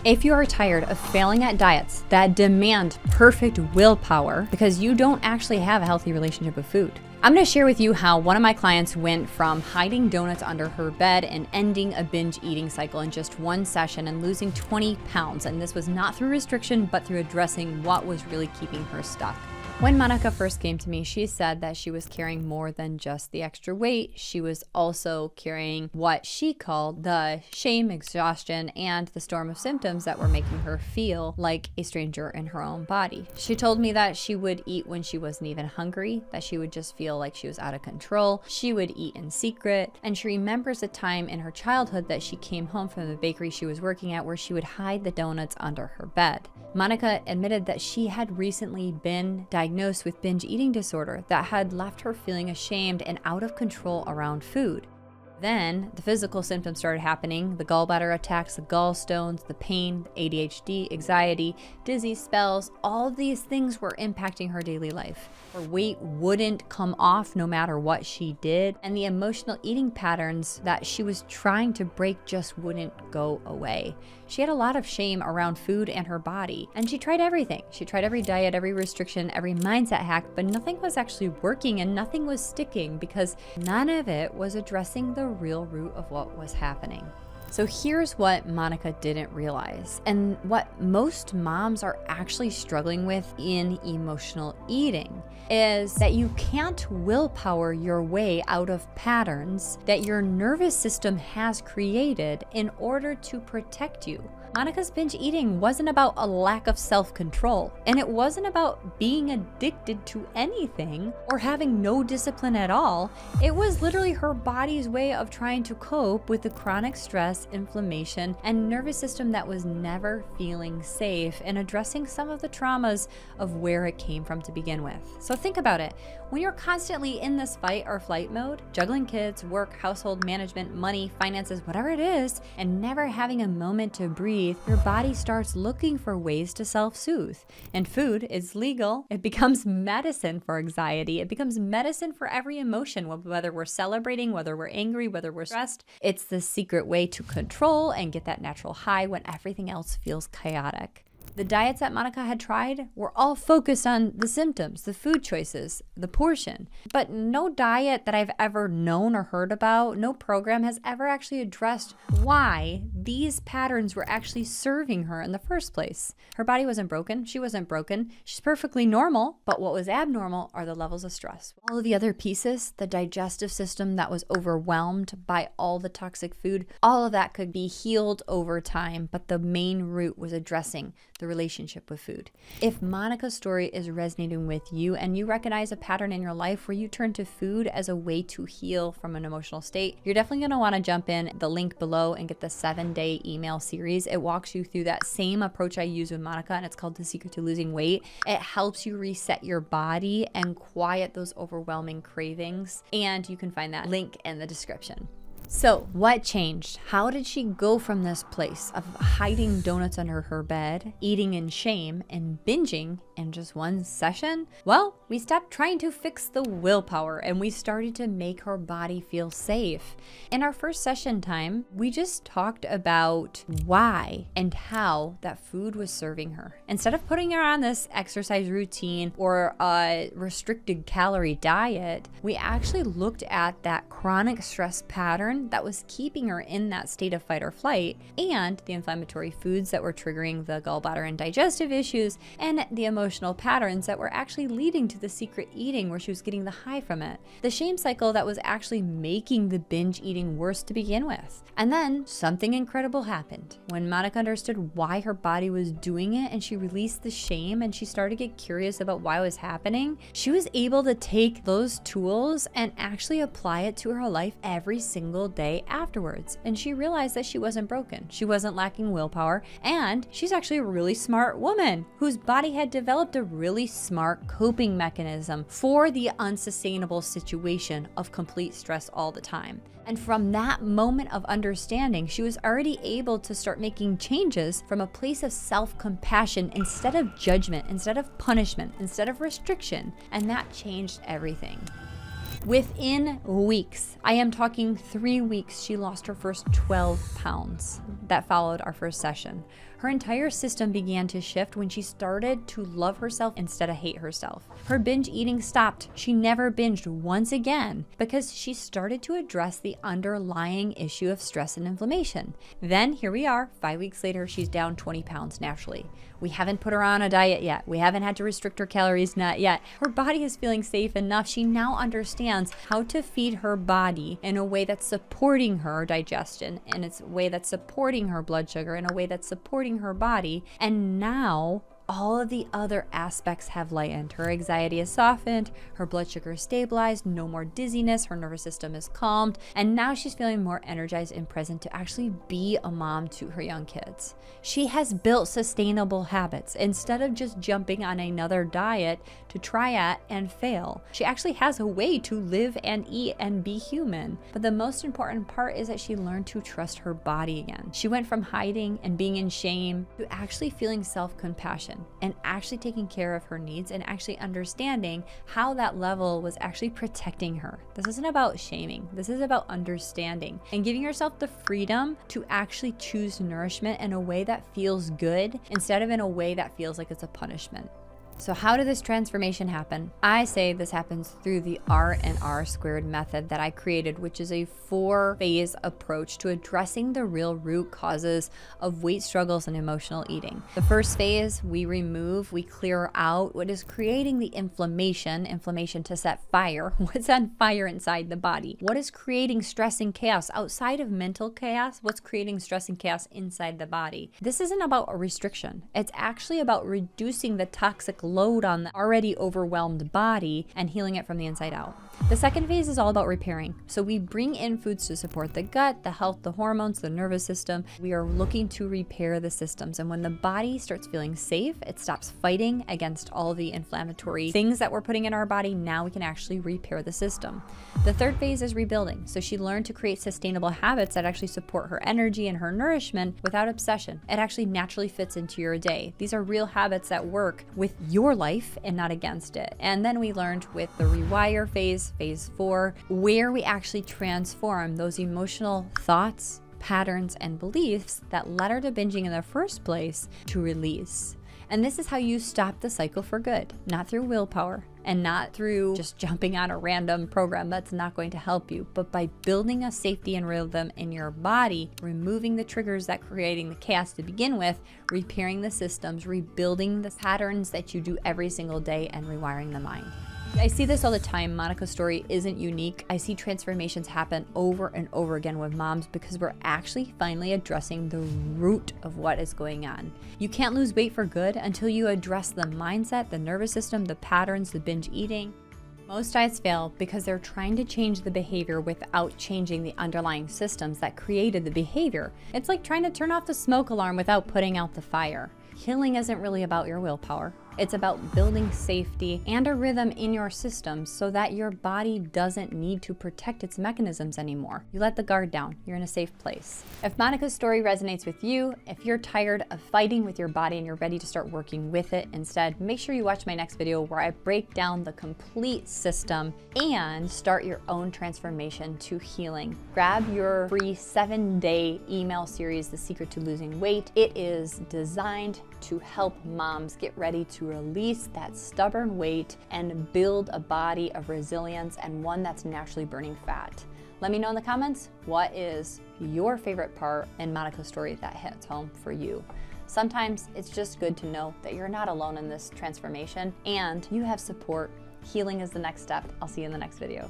If you are tired of failing at diets that demand perfect willpower because you don't actually have a healthy relationship with food, I'm going to share with you how one of my clients went from hiding donuts under her bed and ending a binge eating cycle in just one session and losing 20 pounds. And this was not through restriction, but through addressing what was really keeping her stuck. When Monica first came to me, she said that she was carrying more than just the extra weight. She was also carrying what she called the shame, exhaustion, and the storm of symptoms that were making her feel like a stranger in her own body. She told me that she would eat when she wasn't even hungry, that she would just feel like she was out of control. She would eat in secret, and she remembers a time in her childhood that she came home from the bakery she was working at where she would hide the donuts under her bed. Monica admitted that she had recently been diagnosed with binge eating disorder that had left her feeling ashamed and out of control around food. Then the physical symptoms started happening: the gallbladder attacks, the gallstones, the pain, the ADHD, anxiety, dizzy spells. All of these things were impacting her daily life. Her weight wouldn't come off no matter what she did, and the emotional eating patterns that she was trying to break just wouldn't go away. She had a lot of shame around food and her body, and she tried everything. She tried every diet, every restriction, every mindset hack, but nothing was actually working and nothing was sticking because none of it was addressing the real root of what was happening. So here's what Monica didn't realize, and what most moms are actually struggling with in emotional eating, is that you can't willpower your way out of patterns that your nervous system has created in order to protect you. Monica's binge eating wasn't about a lack of self-control, and it wasn't about being addicted to anything or having no discipline at all. It was literally her body's way of trying to cope with the chronic stress, inflammation, and nervous system that was never feeling safe, and addressing some of the traumas of where it came from to begin with. So think about it. When you're constantly in this fight or flight mode, juggling kids, work, household management, money, finances, whatever it is, and never having a moment to breathe, your body starts looking for ways to self-soothe. And food is legal. It becomes medicine for anxiety. It becomes medicine for every emotion, whether we're celebrating, whether we're angry, whether we're stressed. It's the secret way to control and get that natural high when everything else feels chaotic. The diets that Monica had tried were all focused on the symptoms, the food choices, the portion. But no diet that I've ever known or heard about, no program has ever actually addressed why these patterns were actually serving her in the first place. Her body wasn't broken. She wasn't broken. She's perfectly normal. But what was abnormal are the levels of stress. All of the other pieces, the digestive system that was overwhelmed by all the toxic food, all of that could be healed over time. But the main root was addressing the relationship with food. If Monica's story is resonating with you and you recognize a pattern in your life where you turn to food as a way to heal from an emotional state, you're definitely going to want to jump in the link below and get the 7-day email series. It walks you through that same approach I use with Monica, and it's called The Secret to Losing Weight. It helps you reset your body and quiet those overwhelming cravings, and you can find that link in the description. So what changed? How did she go from this place of hiding donuts under her bed, eating in shame, and binging in just one session? Well, we stopped trying to fix the willpower and we started to make her body feel safe. In our first session time, we just talked about why and how that food was serving her. Instead of putting her on this exercise routine or a restricted calorie diet, we actually looked at that chronic stress pattern that was keeping her in that state of fight or flight, and the inflammatory foods that were triggering the gallbladder and digestive issues, and the emotional patterns that were actually leading to the secret eating where she was getting the high from it. The shame cycle that was actually making the binge eating worse to begin with. And then something incredible happened. When Monica understood why her body was doing it and she released the shame and she started to get curious about why it was happening, she was able to take those tools and actually apply it to her life every single day afterwards. And she realized that she wasn't broken. She wasn't lacking willpower. And she's actually a really smart woman whose body had developed a really smart coping mechanism for the unsustainable situation of complete stress all the time. And from that moment of understanding, she was already able to start making changes from a place of self-compassion instead of judgment, instead of punishment, instead of restriction. And that changed everything. Within weeks, I am talking 3 weeks, she lost her first 12 pounds that followed our first session. Her entire system began to shift when she started to love herself instead of hate herself. Her binge eating stopped. She never binged once again because she started to address the underlying issue of stress and inflammation. Then here we are, 5 weeks later, she's down 20 pounds naturally. We haven't put her on a diet yet. We haven't had to restrict her calories, not yet. Her body is feeling safe enough. She now understands how to feed her body in a way that's supporting her digestion, in a way that's supporting her blood sugar, in a way that's supporting her body. And now all of the other aspects have lightened. Her anxiety is softened, her blood sugar is stabilized, no more dizziness, her nervous system is calmed, and now she's feeling more energized and present to actually be a mom to her young kids. She has built sustainable habits instead of just jumping on another diet to try at and fail. She actually has a way to live and eat and be human. But the most important part is that she learned to trust her body again. She went from hiding and being in shame to actually feeling self-compassion and actually taking care of her needs and actually understanding how that level was actually protecting her. This isn't about shaming. This is about understanding and giving yourself the freedom to actually choose nourishment in a way that feels good instead of in a way that feels like it's a punishment. So how did this transformation happen? I say this happens through the R and R squared method that I created, which is a 4-phase approach to addressing the real root causes of weight struggles and emotional eating. The first phase, we clear out what is creating the inflammation to set fire. What's on fire inside the body? What is creating stress and chaos outside of mental chaos? What's creating stress and chaos inside the body? This isn't about a restriction. It's actually about reducing the toxic load on the already overwhelmed body and healing it from the inside out. The second phase is all about repairing. So we bring in foods to support the gut, the health, the hormones, the nervous system. We are looking to repair the systems. And when the body starts feeling safe, it stops fighting against all the inflammatory things that we're putting in our body. Now we can actually repair the system. The third phase is rebuilding. So she learned to create sustainable habits that actually support her energy and her nourishment without obsession. It actually naturally fits into your day. These are real habits that work with your life and not against it. And then we learned with the rewire phase, phase 4, where we actually transform those emotional thoughts, patterns, and beliefs that led her to binging in the first place to release. And this is how you stop the cycle for good, not through willpower and not through just jumping on a random program that's not going to help you, but by building a safety and rhythm in your body, removing the triggers that creating the chaos to begin with, repairing the systems, rebuilding the patterns that you do every single day, and rewiring the mind. I see this all the time. Monica's story isn't unique. I see transformations happen over and over again with moms because we're actually finally addressing the root of what is going on. You can't lose weight for good until you address the mindset, the nervous system, the patterns, the binge eating. Most diets fail because they're trying to change the behavior without changing the underlying systems that created the behavior. It's like trying to turn off the smoke alarm without putting out the fire. Healing isn't really about your willpower. It's about building safety and a rhythm in your system so that your body doesn't need to protect its mechanisms anymore. You let the guard down. You're in a safe place. If Monica's story resonates with you, if you're tired of fighting with your body and you're ready to start working with it instead, make sure you watch my next video where I break down the complete system and start your own transformation to healing. Grab your free 7-day email series, The Secret to Losing Weight. It is designed to help moms get ready to release that stubborn weight and build a body of resilience and one that's naturally burning fat. Let me know in the comments, what is your favorite part in Monica's story that hits home for you? Sometimes it's just good to know that you're not alone in this transformation and you have support. Healing is the next step. I'll see you in the next video.